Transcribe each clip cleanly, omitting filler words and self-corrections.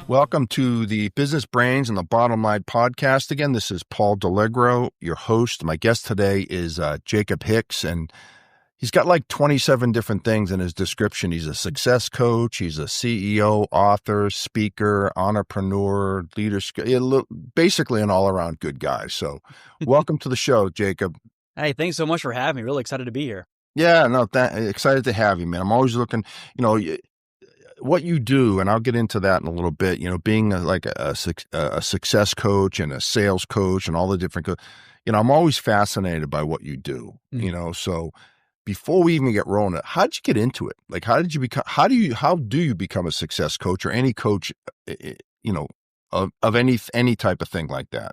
Welcome to the Business Brains and the Bottom Line podcast. Again, this is Paul DeLegro, your host. My guest today is Jacob Hicks, and he's got like 27 different things in his description. He's a success coach. He's a CEO, author, speaker, entrepreneur, leader, basically an all-around good guy. So welcome to the show, Jacob. Hey, thanks so much for having me. Really excited to be here. Yeah, no, excited to have you, man. I'm always looking, what you do, and I'll get into that in a little bit, being a success coach and a sales coach and all the different, I'm always fascinated by what you do, so before we even get rolling, how did you get into it? Like, how do you become a success coach or any coach, of any type of thing like that?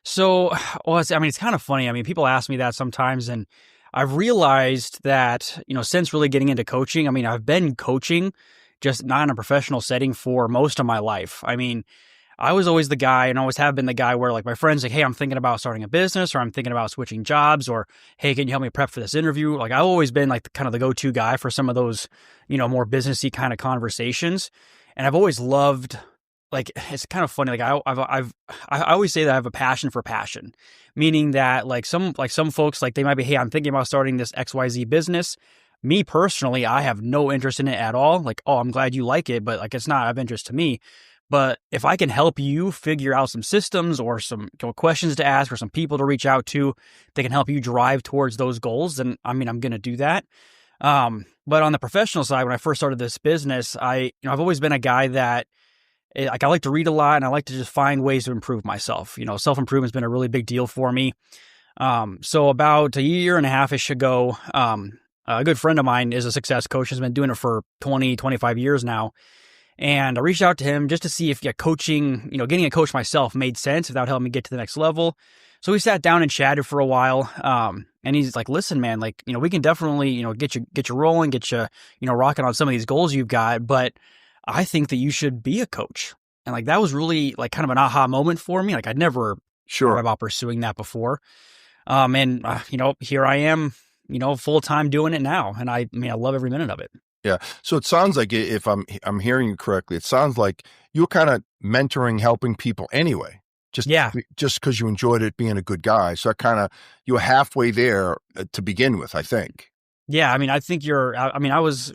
So, it's kind of funny. People ask me that sometimes, and I've realized that, since really getting into coaching, I've been coaching just not in a professional setting for most of my life. I was always the guy and always have been the guy where like my friends like, hey, I'm thinking about starting a business, or I'm thinking about switching jobs, or hey, can you help me prep for this interview? Like I've always been like kind of the go-to guy for some of those, more businessy kind of conversations. And I've always loved, like, it's kind of funny. Like I always say that I have a passion for passion, meaning that some folks, like they might be, hey, I'm thinking about starting this XYZ business. Me personally, I have no interest in it at all. Like, oh, I'm glad you like it, but like it's not of interest to me. But if I can help you figure out some systems or some questions to ask or some people to reach out to, they can help you drive towards those goals, then I'm going to do that. But on the professional side, when I first started this business, I've always been a guy that I like to read a lot and I like to just find ways to improve myself. Self-improvement has been a really big deal for me. So about a year and a half-ish ago, a good friend of mine is a success coach, has been doing it for 20, 25 years now. And I reached out to him just to see if coaching, getting a coach myself made sense, if that would help me get to the next level. So we sat down and chatted for a while. And he's like, listen, man, like, we can definitely, get you rolling, get you, rocking on some of these goals you've got. But I think that you should be a coach. And like, that was really like kind of an aha moment for me. Like I'd never thought about pursuing that before. Here I am, full-time doing it now. And I love every minute of it. Yeah. So it sounds like, if I'm hearing you correctly, it sounds like you're kind of mentoring, helping people anyway, just because you enjoyed it being a good guy. So you were halfway there to begin with, I think. Yeah. I think there's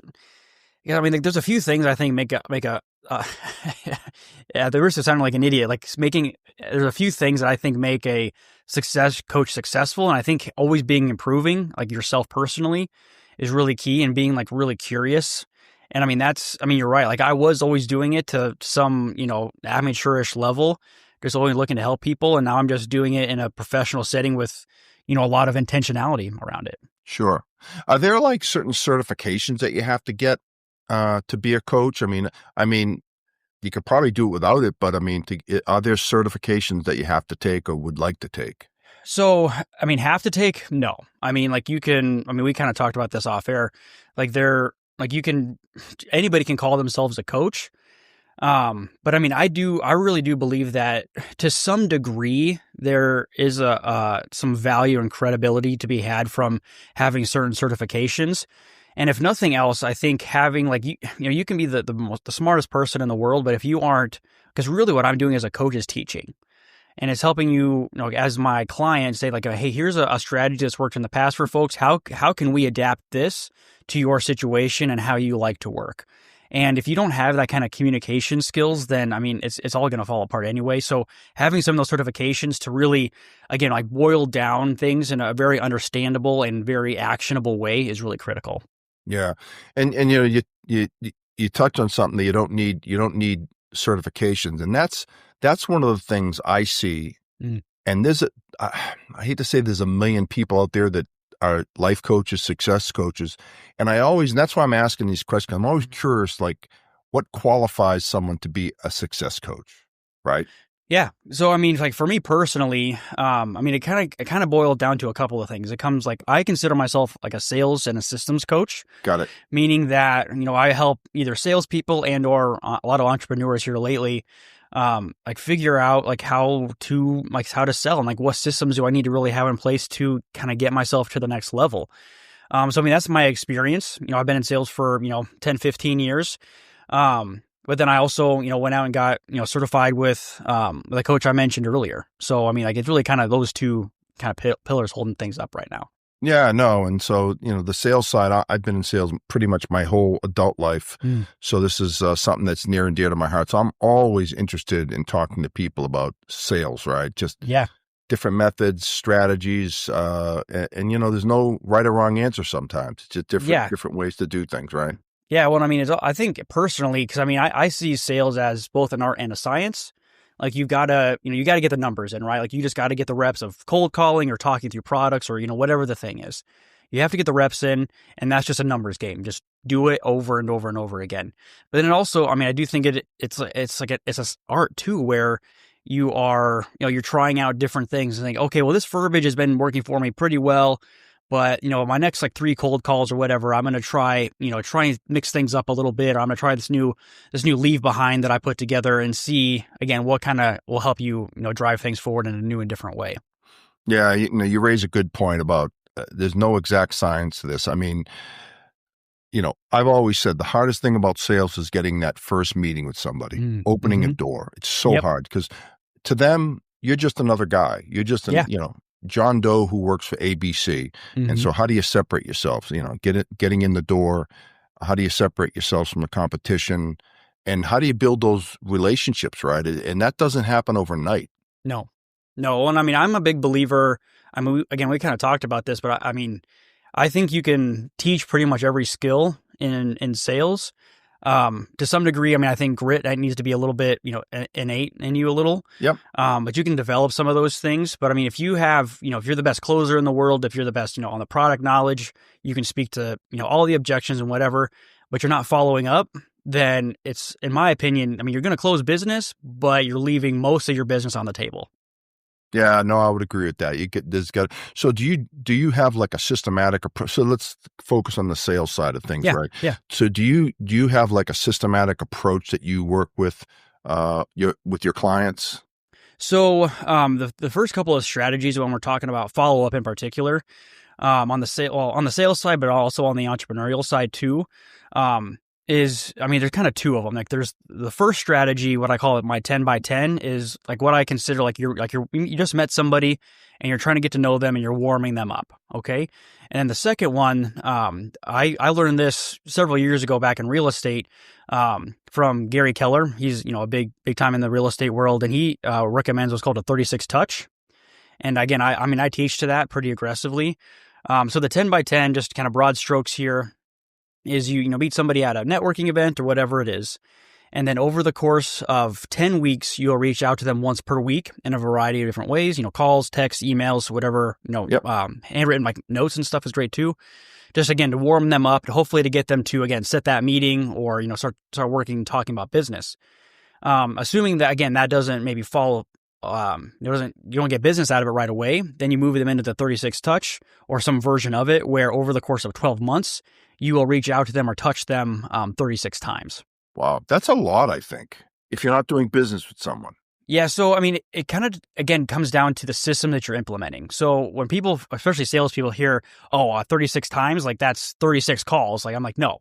a few things I think make a at the risk of sounding like an idiot, there's a few things that I think make a success coach successful. And I think always improving, like yourself personally, is really key, and being like really curious. And you're right. Like I was always doing it to some, amateurish level, just always looking to help people. And now I'm just doing it in a professional setting with, a lot of intentionality around it. Sure. Are there like certain certifications that you have to get to be a coach? You could probably do it without it, but are there certifications that you have to take or would like to take? So, have to take? No. We kind of talked about this off air. Anybody can call themselves a coach. But I really do believe that to some degree, there is some value and credibility to be had from having certain certifications. And if nothing else, I think having you can be the smartest person in the world, but if you aren't, because really what I'm doing as a coach is teaching. And it's helping you, as my client, say like, hey, here's a strategy that's worked in the past for folks. How can we adapt this to your situation and how you like to work? And if you don't have that kind of communication skills, then it's all going to fall apart anyway. So having some of those certifications to really, again, like boil down things in a very understandable and very actionable way is really critical. Yeah, and you touch on something that you don't need certifications, and that's one of the things I see. And I hate to say there's a million people out there that are life coaches, success coaches. And that's why I'm asking these questions. I'm always curious, like what qualifies someone to be a success coach, right? Yeah. So, I mean, like for me personally, I mean, it kind of boiled down to a couple of things. It comes like I consider myself like a sales and a systems coach, Got it. meaning that, I help either salespeople and or a lot of entrepreneurs here lately, like figure out like how to sell and like what systems do I need to really have in place to kind of get myself to the next level. So I mean, that's my experience. I've been in sales for, 10, 15 years. But then I also, went out and got, certified with the coach I mentioned earlier. So, I mean, like it's really kind of those two kind of pillars holding things up right now. Yeah, no. And so, the sales side, I've been in sales pretty much my whole adult life. Mm. So this is something that's near and dear to my heart. So I'm always interested in talking to people about sales, right? Just Yeah. different methods, strategies, and there's no right or wrong answer sometimes. It's just Yeah. different ways to do things, right? Yeah, well, I mean, I think personally, because I mean, I see sales as both an art and a science. Like you gotta get the numbers in, right? Like you just got to get the reps of cold calling or talking through products or whatever the thing is. You have to get the reps in, and that's just a numbers game. Just do it over and over and over again. But then also, I mean, I do think it's a art too, where you're trying out different things and think, okay, well, this verbiage has been working for me pretty well. But, my next like 3 cold calls or whatever, I'm going to try and mix things up a little bit. Or I'm going to try this new leave behind that I put together and see again, what kind of will help you, drive things forward in a new and different way. Yeah, you raise a good point about there's no exact science to this. I mean, I've always said the hardest thing about sales is getting that first meeting with somebody, Mm. opening a Mm-hmm. door. It's so Yep. hard because to them, you're just another guy. You're just Yeah. John Doe who works for ABC. And Mm-hmm. so how do you separate yourself? Getting in the door. How do you separate yourselves from the competition? And how do you build those relationships, right? And that doesn't happen overnight. No, no. And I mean, I'm a big believer. I mean, again, we kind of talked about this, but I mean, I think you can teach pretty much every skill in sales. To some degree, I mean, I think grit that needs to be a little bit, innate in you a little. Yep. But you can develop some of those things. But I mean, if you're the best closer in the world, if you're the best, on the product knowledge, you can speak to, all the objections and whatever, but you're not following up, then it's, in my opinion, I mean, you're going to close business, but you're leaving most of your business on the table. Yeah, no, I would agree with that. So do you have like a systematic approach? So let's focus on the sales side of things, Yeah. right? Yeah. So do you have like a systematic approach that you work with your clients? So, the first couple of strategies when we're talking about follow up in particular, on the sales side, but also on the entrepreneurial side too, I mean, there's kind of two of them. Like there's the first strategy, what I call it, my 10 by 10 is like what I consider you just met somebody and you're trying to get to know them and you're warming them up. Okay. And then the second one, I learned this several years ago back in real estate, from Gary Keller. He's, a big time in the real estate world, and he, recommends what's called a 36 touch. And again, I mean, I teach to that pretty aggressively. So the 10 by 10, just kind of broad strokes here, is you meet somebody at a networking event or whatever it is. And then over the course of 10 weeks, you'll reach out to them once per week in a variety of different ways, calls, texts, emails, whatever, Yep. Handwritten like notes and stuff is great too. Just again, to warm them up, hopefully to get them to, again, set that meeting or, start working, talking about business. Assuming that, again, that doesn't maybe fall, you don't get business out of it right away, then you move them into the 36 touch or some version of it where over the course of 12 months, you will reach out to them or touch them 36 times. Wow, that's a lot, I think, if you're not doing business with someone. Yeah, so I mean, it kind of, again, comes down to the system that you're implementing. So when people, especially salespeople, hear, 36 times, like that's 36 calls. Like I'm like, no.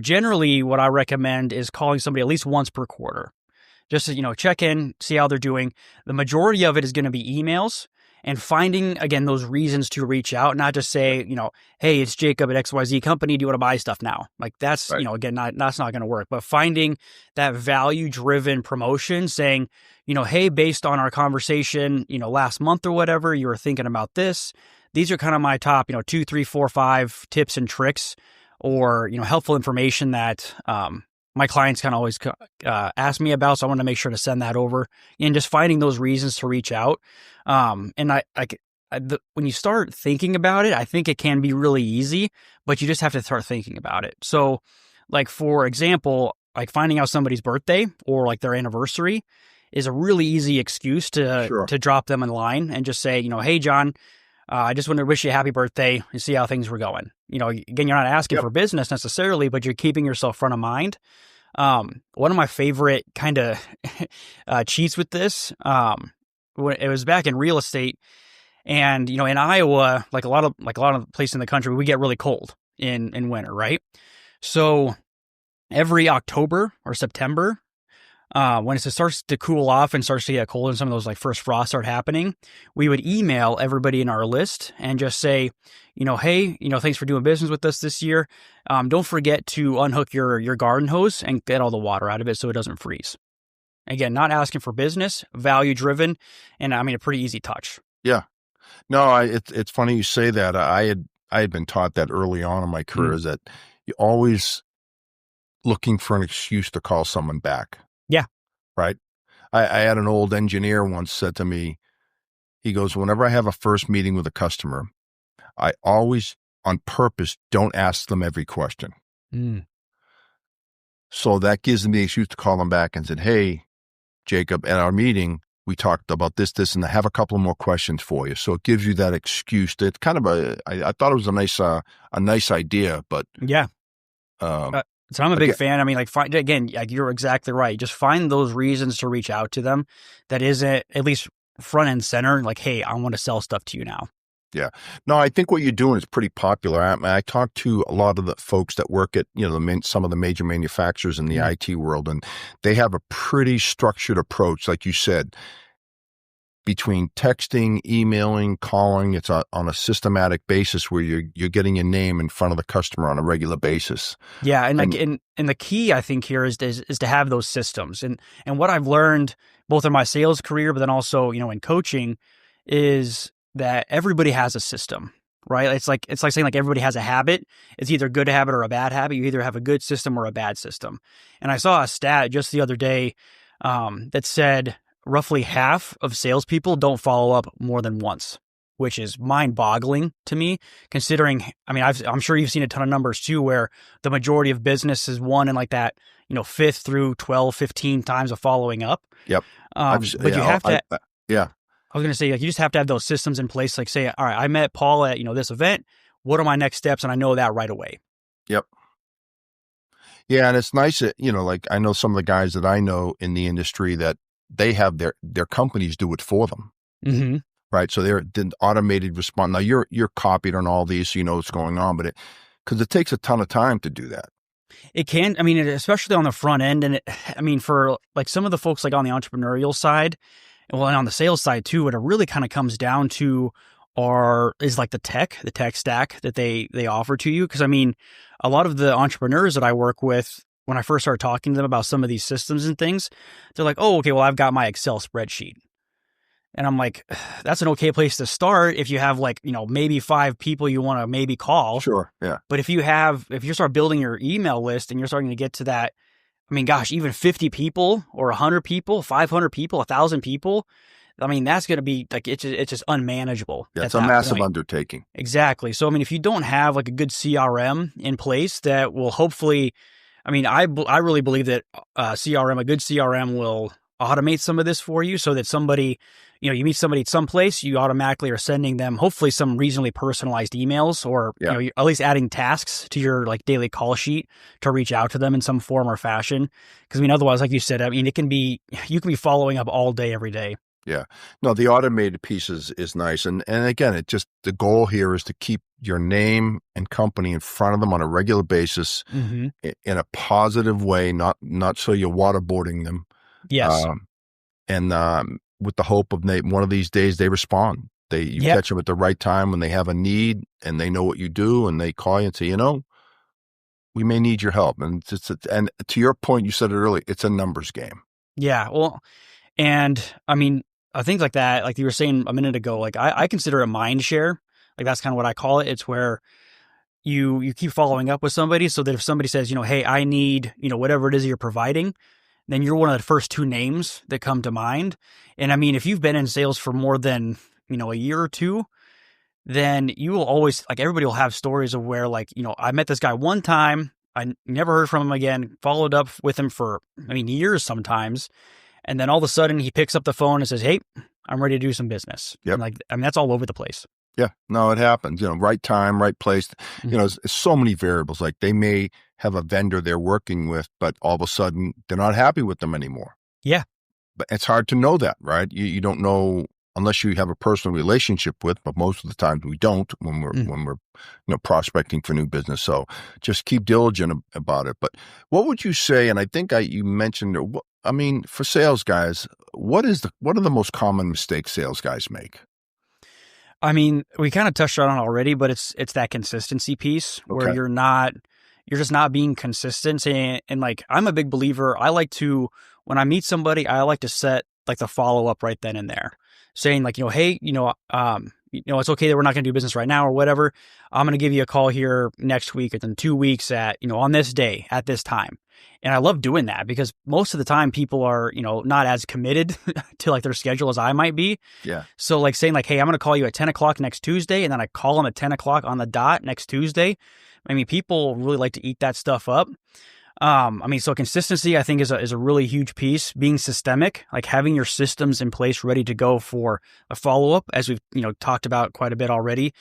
Generally, what I recommend is calling somebody at least once per quarter. Just to, check in, see how they're doing. The majority of it is going to be emails and finding, again, those reasons to reach out, not just say, hey, it's Jacob at XYZ company. Do you want to buy stuff now? Like that's, Right. Again, that's not going to work. But finding that value-driven promotion saying, hey, based on our conversation, last month or whatever, you were thinking about this. These are kind of my top, 2, 3, 4, 5 tips and tricks or, helpful information that, my clients kind of always ask me about, so I want to make sure to send that over. And just finding those reasons to reach out. And when you start thinking about it, I think it can be really easy, but you just have to start thinking about it. So, like for example, like finding out somebody's birthday or like their anniversary is a really easy excuse Sure. to drop them in line and just say, hey, John, I just wanted to wish you a happy birthday and see how things were going. Again, you're not asking Yep. for business necessarily, but you're keeping yourself front of mind. One of my favorite kind of cheats with this, when it was back in real estate, and in Iowa, like a lot of places in the country, we get really cold in winter, right? So every October or September, when it starts to cool off and starts to get cold and some of those like first frosts start happening, we would email everybody in our list and just say, hey, thanks for doing business with us this year. Don't forget to unhook your garden hose and get all the water out of it so it doesn't freeze. Again, not asking for business, value driven, and a pretty easy touch. Yeah. No, it's funny you say that. I had been taught that early on in my career is that you're always looking for an excuse to call someone back. Yeah. Right. I had an old engineer once said to me, he goes, whenever I have a first meeting with a customer, I always on purpose don't ask them every question. So that gives them the excuse to call them back and said, hey, Jacob, at our meeting, we talked about this, and I have a couple of more questions for you. So it gives you that excuse. That kind of I thought it was a nice idea, but yeah. So I'm a big fan. You're exactly right. Just find those reasons to reach out to them that isn't at least front and center. Like, hey, I want to sell stuff to you now. Yeah. No, I think what you're doing is pretty popular. I talk to a lot of the folks that work at, some of the major manufacturers in the IT world, and they have a pretty structured approach, like you said, between texting, emailing, calling. It's on a systematic basis where you're getting your name in front of the customer on a regular basis. Yeah, and the key I think here is to have those systems. And what I've learned both in my sales career, but then also in coaching, is that everybody has a system, right? It's like saying like everybody has a habit. It's either a good habit or a bad habit. You either have a good system or a bad system. And I saw a stat just the other day that said roughly half of salespeople don't follow up more than once, which is mind-boggling to me, considering, I'm sure you've seen a ton of numbers too, where the majority of business is won in like that, 5th through 12, 15 times of following up. Yep. But you have to, I was going to say, like, you just have to have those systems in place. Like say, all right, I met Paul at, this event. What are my next steps? And I know that right away. Yep. Yeah. And it's nice that, like I know some of the guys that I know in the industry that they have their companies do it for them. Mm-hmm. Right. So they're the automated response. Now you're copied on all these, so you know what's going on, but because it takes a ton of time to do that. It can, especially on the front end. And for like some of the folks like on the entrepreneurial side, and on the sales side too, what it really kind of comes down to is like the tech stack that they offer to you. Because a lot of the entrepreneurs that I work with, when I first started talking to them about some of these systems and things, they're like, oh, okay, well, I've got my Excel spreadsheet. And I'm like, that's an okay place to start if you have like, maybe 5 people you want to maybe call. Sure. Yeah. But if you start building your email list and you're starting to get to that, even 50 people or 100 people, 500 people, 1,000 people, that's going to be like, it's just unmanageable. Yeah, it's a massive undertaking. Exactly. So, if you don't have like a good CRM in place that will hopefully, I really believe that a good CRM will automate some of this for you so that somebody, you meet somebody at some place, you automatically are sending them hopefully some reasonably personalized emails or, at least adding tasks to your like daily call sheet to reach out to them in some form or fashion. Because otherwise, like you said, you can be following up all day, every day. Yeah. No, the automated piece is nice. And again, the goal here is to keep your name and company in front of them on a regular basis in a positive way, not so you're waterboarding them. Yes. With the hope of one of these days they respond. You catch them at the right time when they have a need and they know what you do and they call you and say, we may need your help. And and to your point, you said it earlier, it's a numbers game. Yeah. Well, and I think like that, like you were saying a minute ago, like I consider it mind share. Like that's kind of what I call it. It's where you keep following up with somebody so that if somebody says, hey, I need, whatever it is you're providing, then you're one of the first 2 names that come to mind. And if you've been in sales for more than, a year or 2, then you will always, like everybody will have stories of where like, I met this guy one time, I never heard from him again, followed up with him for, years sometimes. And then all of a sudden he picks up the phone and says, "Hey, I'm ready to do some business." Yep. And like, I mean, that's all over the place. Yeah, no, it happens. Right time, right place. It's so many variables. Like they may have a vendor they're working with, but all of a sudden they're not happy with them anymore. Yeah. But it's hard to know that, right? You don't know unless you have a personal relationship with, but most of the times we don't when we're prospecting for new business. So just keep diligent about it. But what would you say? And I think you mentioned, I mean, for sales guys, what are the most common mistakes sales guys make? I mean, we kind of touched on it already, but it's that consistency piece where Okay. you're just not being consistent. And like, I'm a big believer. When I meet somebody, I like to set like the follow up right then and there, saying like, hey, it's okay that we're not going to do business right now or whatever. I'm going to give you a call here next week or then 2 weeks at, on this day at this time. And I love doing that because most of the time people are, not as committed to like their schedule as I might be. Yeah. So like saying like, hey, I'm going to call you at 10 o'clock next Tuesday. And then I call them at 10 o'clock on the dot next Tuesday. I mean, people really like to eat that stuff up. So consistency, I think, is a really huge piece. Being systemic, like having your systems in place ready to go for a follow-up, as we've, talked about quite a bit already.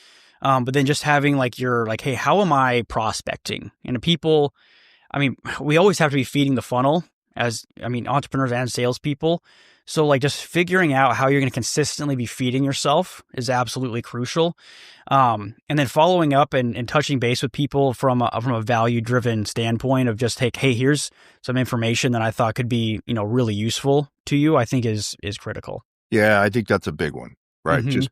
But then just having like hey, how am I prospecting? And people, we always have to be feeding the funnel entrepreneurs and salespeople. So like just figuring out how you're going to consistently be feeding yourself is absolutely crucial. And then following up and touching base with people from a value driven standpoint of just, hey, here's some information that I thought could be, really useful to you, I think is critical. Yeah, I think that's a big one, right? Mm-hmm. Just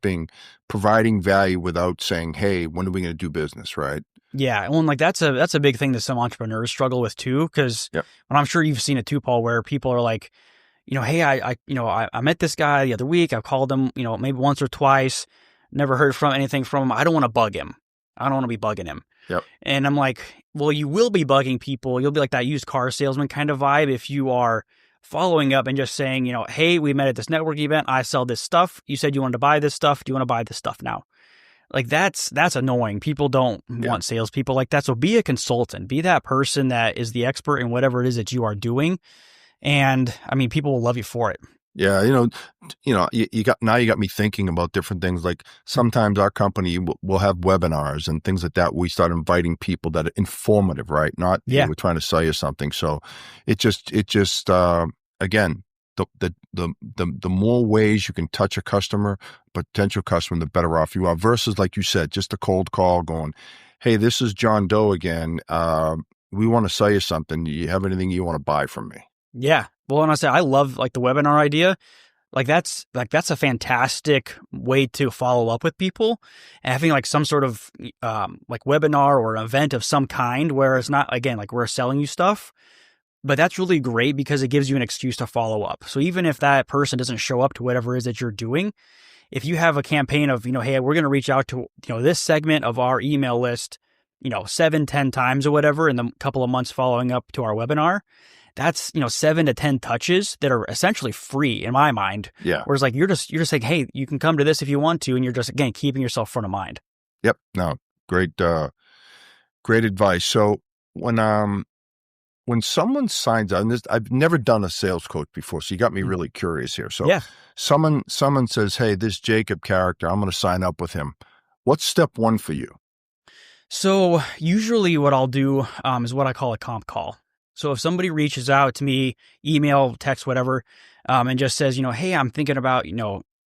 providing value without saying, hey, when are we going to do business, right? Yeah. Well, and like that's a big thing that some entrepreneurs struggle with too. Cause Yep. And I'm sure you've seen it too, Paul, where people are like, hey, I met this guy the other week. I've called him, maybe once or twice, never heard anything from him. I don't want to bug him. I don't want to be bugging him. Yep. And I'm like, well, you will be bugging people. You'll be like that used car salesman kind of vibe if you are following up and just saying, hey, we met at this network event. I sell this stuff. You said you wanted to buy this stuff. Do you want to buy this stuff now? Like that's annoying. People don't want salespeople like that. So be a consultant. Be that person that is the expert in whatever it is that you are doing. And people will love you for it. Yeah, you got me thinking about different things. Like sometimes our company will have webinars and things like that. We start inviting people that are informative, right? Not we're trying to sell you something. So it just again, the more ways you can touch a customer, potential customer, the better off you are. Versus like you said, just a cold call going, hey, this is John Doe again. We want to sell you something. Do you have anything you want to buy from me? Yeah. Well, and I say I love like the webinar idea. Like that's a fantastic way to follow up with people, and having like some sort of like webinar or event of some kind where it's not, again, like we're selling you stuff, but that's really great because it gives you an excuse to follow up. So even if that person doesn't show up to whatever it is that you're doing, if you have a campaign of, hey, we're going to reach out to, this segment of our email list, 7-10 times or whatever in the couple of months following up to our webinar, that's 7 to 10 touches that are essentially free in my mind. Yeah. Whereas like you're just saying, hey, you can come to this if you want to, and you're just, again, keeping yourself front of mind. Yep. No, great advice. So when someone signs up, and I've never done a sales coach before, so you got me really curious here. So someone says, hey, this Jacob character, I'm going to sign up with him. What's step one for you? So usually what I'll do is what I call a comp call. So if somebody reaches out to me, email, text, whatever, and just says, hey, I'm thinking about,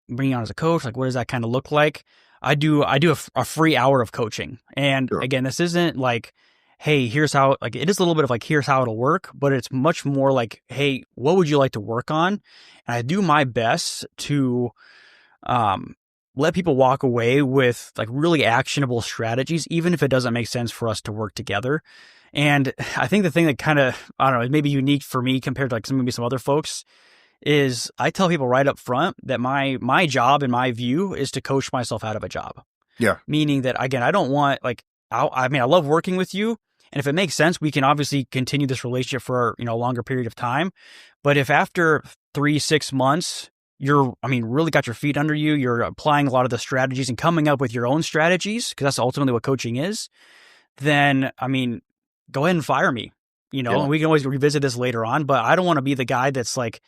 bringing on as a coach, like what does that kind of look like? I do a free hour of coaching. And again, this isn't like, hey, here's how, like it is a little bit of like, here's how it'll work, but it's much more like, hey, what would you like to work on? And I do my best to let people walk away with like really actionable strategies, even if it doesn't make sense for us to work together. And I think the thing that kind of, I don't know, is maybe unique for me compared to like maybe some other folks is I tell people right up front that my job, in my view, is to coach myself out of a job. Yeah. Meaning that, again, I don't want like, I love working with you. And if it makes sense, we can obviously continue this relationship for, a longer period of time. But if after 3-6 months, you're, really got your feet under you, you're applying a lot of the strategies and coming up with your own strategies, because that's ultimately what coaching is, then, go ahead and fire me, and we can always revisit this later on, but I don't want to be the guy that's like,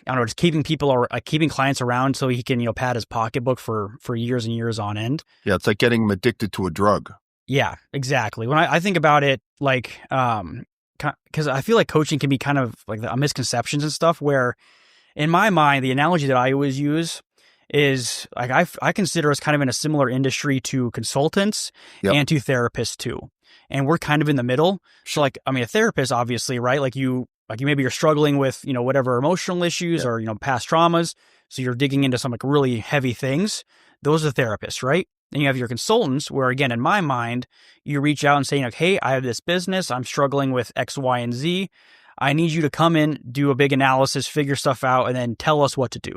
I don't know, just keeping people or keeping clients around so he can, pad his pocketbook for years and years on end. Yeah, it's like getting them addicted to a drug. Yeah, exactly. When I think about it, like, because I feel like coaching can be kind of like a misconceptions and stuff where in my mind, the analogy that I always use is like I consider us kind of in a similar industry to consultants Yep. and to therapists too. And we're kind of in the middle. So like, I mean, a therapist, obviously, right? Like you maybe you're struggling with, whatever emotional issues or, past traumas. So you're digging into some like really heavy things. Those are therapists, right? Then you have your consultants where, again, in my mind, you reach out and say, like, hey, I have this business. I'm struggling with X, Y, and Z. I need you to come in, do a big analysis, figure stuff out, and then tell us what to do.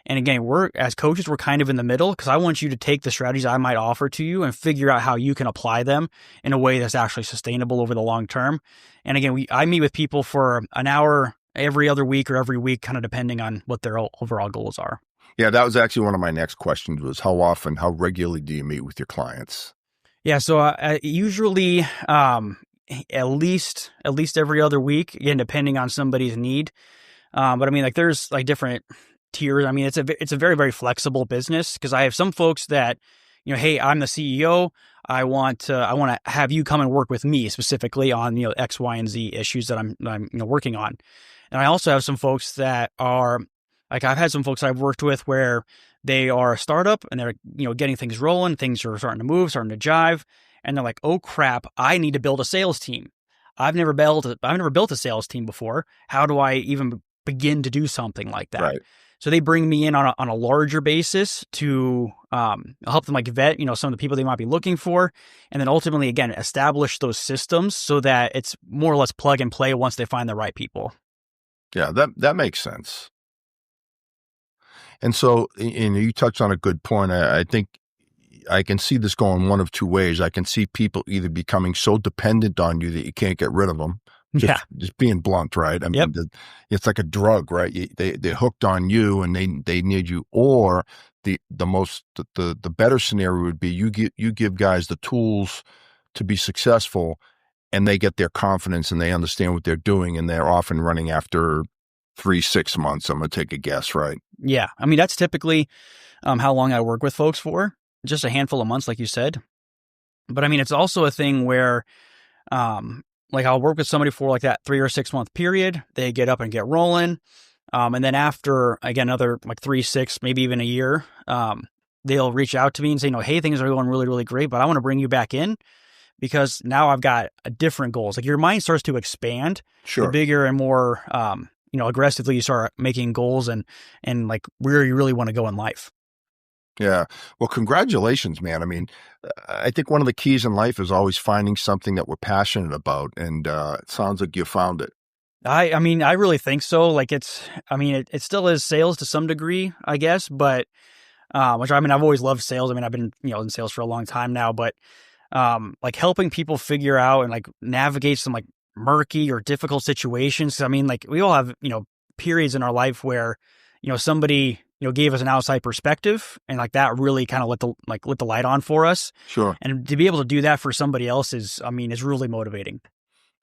And again, as coaches, we're kind of in the middle because I want you to take the strategies I might offer to you and figure out how you can apply them in a way that's actually sustainable over the long term. And again, I meet with people for an hour every other week or every week, kind of depending on what their overall goals are. Yeah, that was actually one of my next questions was how regularly do you meet with your clients? Yeah, so usually at least every other week, again, depending on somebody's need. But I mean, like there's like different tiers. I mean, it's a very, very flexible business because I have some folks that, hey, I'm the CEO. I want to have you come and work with me specifically on, X, Y, and Z issues that I'm working on. And I also have some folks that are like, I've had some folks I've worked with where they are a startup and they're, getting things rolling. Things are starting to move, starting to jive. And they're like, oh crap, I need to build a sales team. I've never built a sales team before. How do I even begin to do something like that? Right. So they bring me in on a larger basis to help them like vet, some of the people they might be looking for. And then ultimately, again, establish those systems so that it's more or less plug and play once they find the right people. Yeah, that makes sense. And so, you touched on a good point. I think I can see this going one of two ways. I can see people either becoming so dependent on you that you can't get rid of them. Just being blunt, right? I mean, it's like a drug, right? They're hooked on you and they need you. Or the better scenario would be you give guys the tools to be successful and they get their confidence and they understand what they're doing and they're off and running after 3-6 months. I'm going to take a guess, right? Yeah. I mean, that's typically how long I work with folks for, just a handful of months, like you said. But I mean, it's also a thing where, like I'll work with somebody for like that 3 or 6 month period. They get up and get rolling. And then after, again, another like 3, 6, maybe even a year, they'll reach out to me and say, hey, things are going really, really great, but I want to bring you back in because now I've got a different goals. Like your mind starts to expand. Sure. The bigger and more, aggressively you start making goals and like where you really want to go in life. Yeah. Well, congratulations, man. I mean, I think one of the keys in life is always finding something that we're passionate about. And it sounds like you found it. I mean, I really think so. Like it still is sales to some degree, I guess, but, which I mean, I've always loved sales. I mean, I've been, in sales for a long time now, but, like helping people figure out and like navigate some like murky or difficult situations. I mean, like we all have, periods in our life where, somebody, gave us an outside perspective and like that really kind of lit the light on for us. Sure. And to be able to do that for somebody else is really motivating.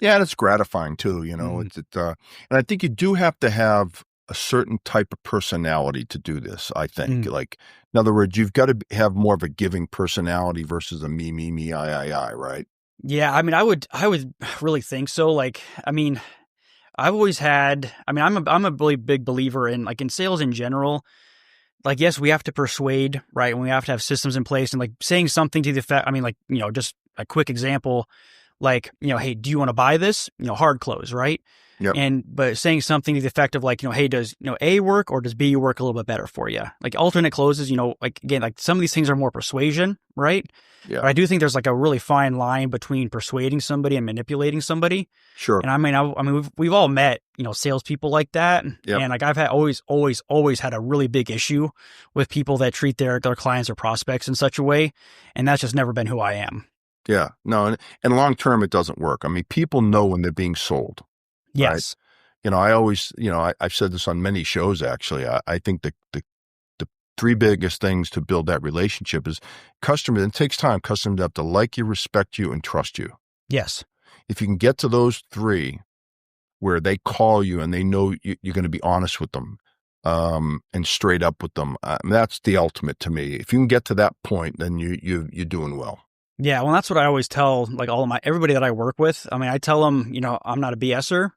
Yeah. And it's gratifying too, and I think you do have to have a certain type of personality to do this. I think like, in other words, you've got to have more of a giving personality versus a me, I, right? Yeah. I mean, I would really think so. Like, I mean, I've always had, I mean, I'm a really big believer in like in sales in general. Like, yes, we have to persuade, right? And we have to have systems in place and like saying something to the effect, I mean, like, just a quick example, like, hey, do you want to buy this? Hard close, right? Yep. But saying something to the effect of like, hey, does, A work or does B work a little bit better for you? Like alternate closes, like again, like some of these things are more persuasion, right? Yeah. But I do think there's like a really fine line between persuading somebody and manipulating somebody. Sure. And I mean, we've all met, salespeople like that. Yep. And like I've had always had a really big issue with people that treat their clients or prospects in such a way. And that's just never been who I am. Yeah. No. And long term, it doesn't work. I mean, people know when they're being sold. Yes. Right? I always, I've said this on many shows, actually. I think the 3 biggest things to build that relationship is customers. It takes time. Customers have to like you, respect you, and trust you. Yes. If you can get to those 3, where they call you and they know you're going to be honest with them, and straight up with them. That's the ultimate to me. If you can get to that point, then you're doing well. Yeah, well, that's what I always tell like everybody that I work with. I mean, I tell them, I'm not a BSer.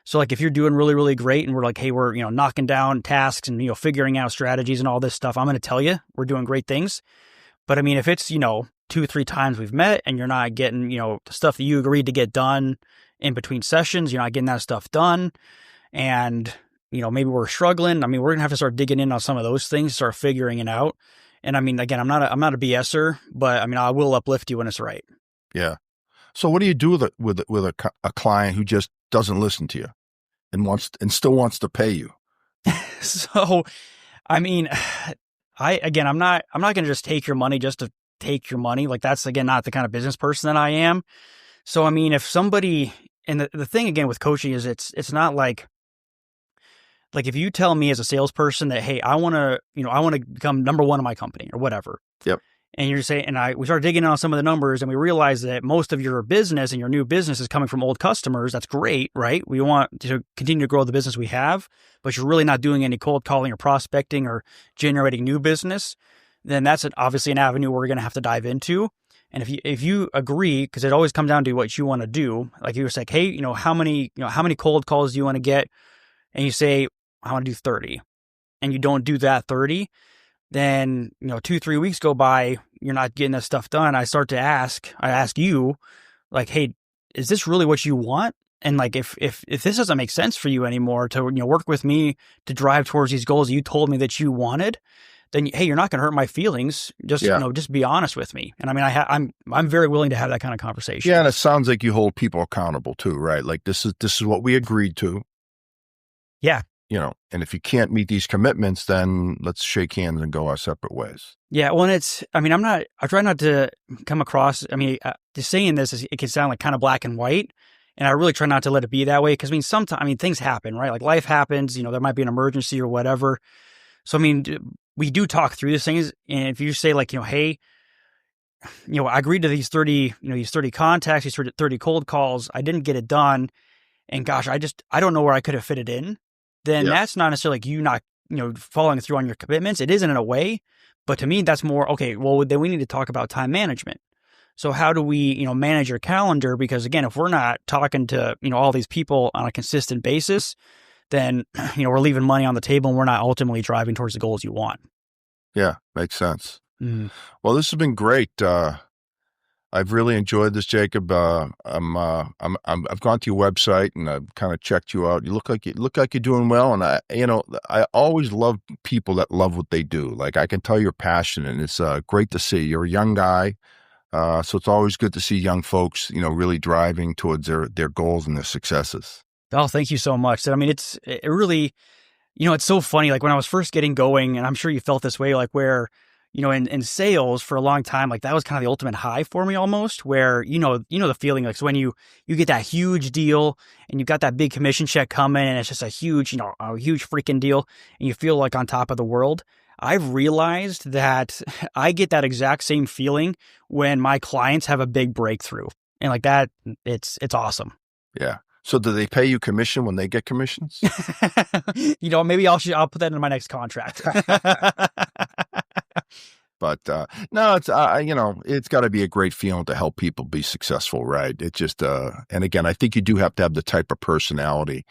So like if you're doing really, really great and we're like, hey, we're, knocking down tasks and, figuring out strategies and all this stuff, I'm going to tell you we're doing great things. But I mean, if it's, 2-3 times we've met and you're not getting, the stuff that you agreed to get done in between sessions, you're not getting that stuff done. And, maybe we're struggling. I mean, we're going to have to start digging in on some of those things, start figuring it out. And I mean, again, I'm not a BSer, but I mean, I will uplift you when it's right. Yeah. So what do you do with a client who just doesn't listen to you and still wants to pay you? So, I mean, I'm not going to just take your money just to take your money. Like that's, again, not the kind of business person that I am. So, I mean, if somebody, and the thing again with coaching is it's not like if you tell me as a salesperson that, hey, I want to become number one in my company or whatever. Yep. And you're saying, we start digging on some of the numbers and we realize that most of your business and your new business is coming from old customers. That's great, right? We want to continue to grow the business we have, but you're really not doing any cold calling or prospecting or generating new business. Then that's obviously an avenue we're going to have to dive into. And if you agree, because it always comes down to what you want to do, like you say, hey, how many cold calls do you want to get? And you say, I want to do 30, and you don't do that 30, then, 2-3 weeks go by, you're not getting that stuff done. I ask you like, hey, is this really what you want? And like, if this doesn't make sense for you anymore to, work with me to drive towards these goals you told me that you wanted, then, hey, you're not going to hurt my feelings. Just, just be honest with me. And I mean, I'm very willing to have that kind of conversation. Yeah. And it sounds like you hold people accountable too, right? Like this is what we agreed to. Yeah. And if you can't meet these commitments, then let's shake hands and go our separate ways. Yeah. Well, I try not to come across, just saying this it can sound like kind of black and white. And I really try not to let it be that way. Cause sometimes, things happen, right? Like life happens, there might be an emergency or whatever. So, we do talk through these things. And if you say like, hey, I agreed to these 30, these 30 contacts, these 30 cold calls, I didn't get it done. And gosh, I don't know where I could have fit it in. Then that's not necessarily like you not, following through on your commitments. It isn't in a way, but to me, that's more, okay, well, then we need to talk about time management. So how do we, manage your calendar? Because again, if we're not talking to, all these people on a consistent basis, then, we're leaving money on the table and we're not ultimately driving towards the goals you want. Yeah, makes sense. Mm-hmm. Well, this has been great. I've really enjoyed this, Jacob. I've gone to your website and I've kind of checked you out. You look like you're doing well. And I always love people that love what they do. Like I can tell you're passionate, and it's great to see. You're a young guy. So it's always good to see young folks, really driving towards their goals and their successes. Oh, thank you so much. It really, it's so funny. Like when I was first getting going, and I'm sure you felt this way, like where, in sales for a long time, like that was kind of the ultimate high for me almost, where, the feeling like, so when you get that huge deal and you've got that big commission check coming and it's just a huge freaking deal and you feel like on top of the world. I've realized that I get that exact same feeling when my clients have a big breakthrough, and like that, it's awesome. Yeah. So do they pay you commission when they get commissions? Maybe I'll put that in my next contract. But no, it's it's got to be a great feeling to help people be successful, right? It just and again, I think you do have to have the type of personality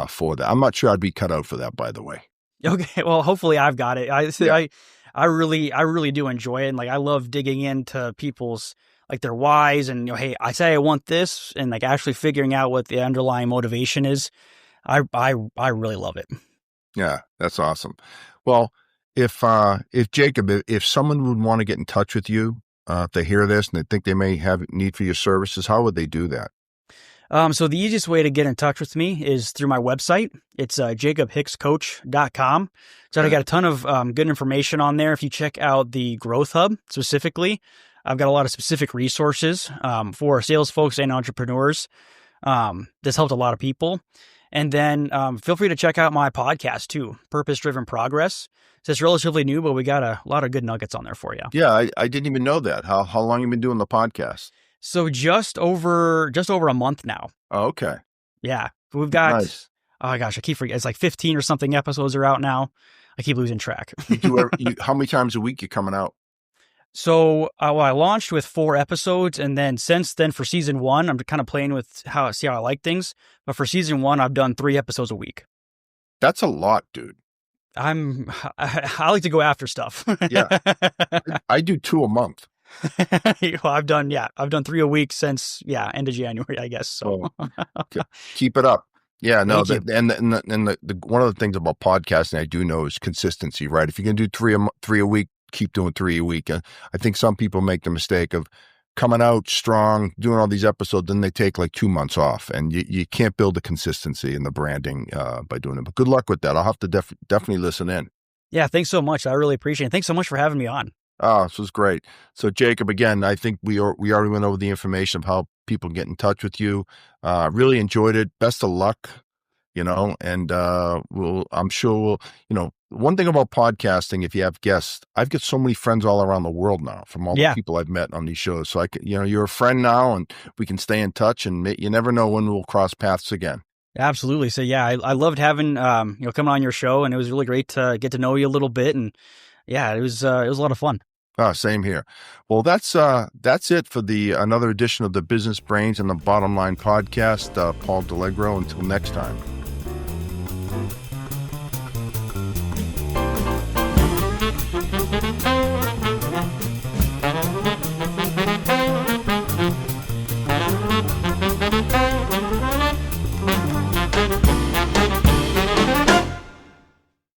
for that. I'm not sure I'd be cut out for that, by the way. Okay, well, hopefully I've got it. I really do enjoy it, and like I love digging into people's like their whys, and hey, I say I want this, and like actually figuring out what the underlying motivation is. I really love it. Yeah, that's awesome. Well, if Jacob, if someone would want to get in touch with you, if they hear this and they think they may have need for your services, how would they do that? So the easiest way to get in touch with me is through my website. It's jacobhickscoach.com. So I got a ton of good information on there. If you check out the Growth Hub specifically, I've got a lot of specific resources for sales folks and entrepreneurs. This helped a lot of people. And then feel free to check out my podcast too, Purpose Driven Progress. So it's relatively new, but we got a lot of good nuggets on there for you. Yeah, I didn't even know that. How long you been doing the podcast? So just over a month now. Oh, okay. Yeah. We've got, Nice. oh my gosh, I keep forgetting. It's like 15 or something episodes are out now. I keep losing track. How many times a week you coming out? So, I launched with 4 episodes, and then since then for season 1, I'm kind of playing with see how I like things. But for season 1, I've done 3 episodes a week. That's a lot, dude. I like to go after stuff. Yeah. I do 2 a month. Well, I've done 3 a week since end of January, I guess. So Keep it up. Yeah, no, Thank you. and the one of the things about podcasting I do know is consistency, right? If you can do 3 a week, keep doing 3 a week. I think some people make the mistake of coming out strong, doing all these episodes, then they take like 2 months off, and you can't build the consistency and the branding by doing it. But good luck with that. I'll have to definitely listen in. Yeah, thanks so much. I really appreciate it. Thanks so much for having me on. Oh, this was great. So Jacob, again, I think we already went over the information of how people get in touch with you. Really enjoyed it. Best of luck, and I'm sure one thing about podcasting, if you have guests, I've got so many friends all around the world now from all the people I've met on these shows. So you're a friend now, and we can stay in touch, and you never know when we'll cross paths again. Absolutely. So I loved having, coming on your show, and it was really great to get to know you a little bit. And yeah, it was a lot of fun. Same here. Well, that's it for another edition of the Business Brains and the Bottom Line podcast. Paul Delegro. Until next time.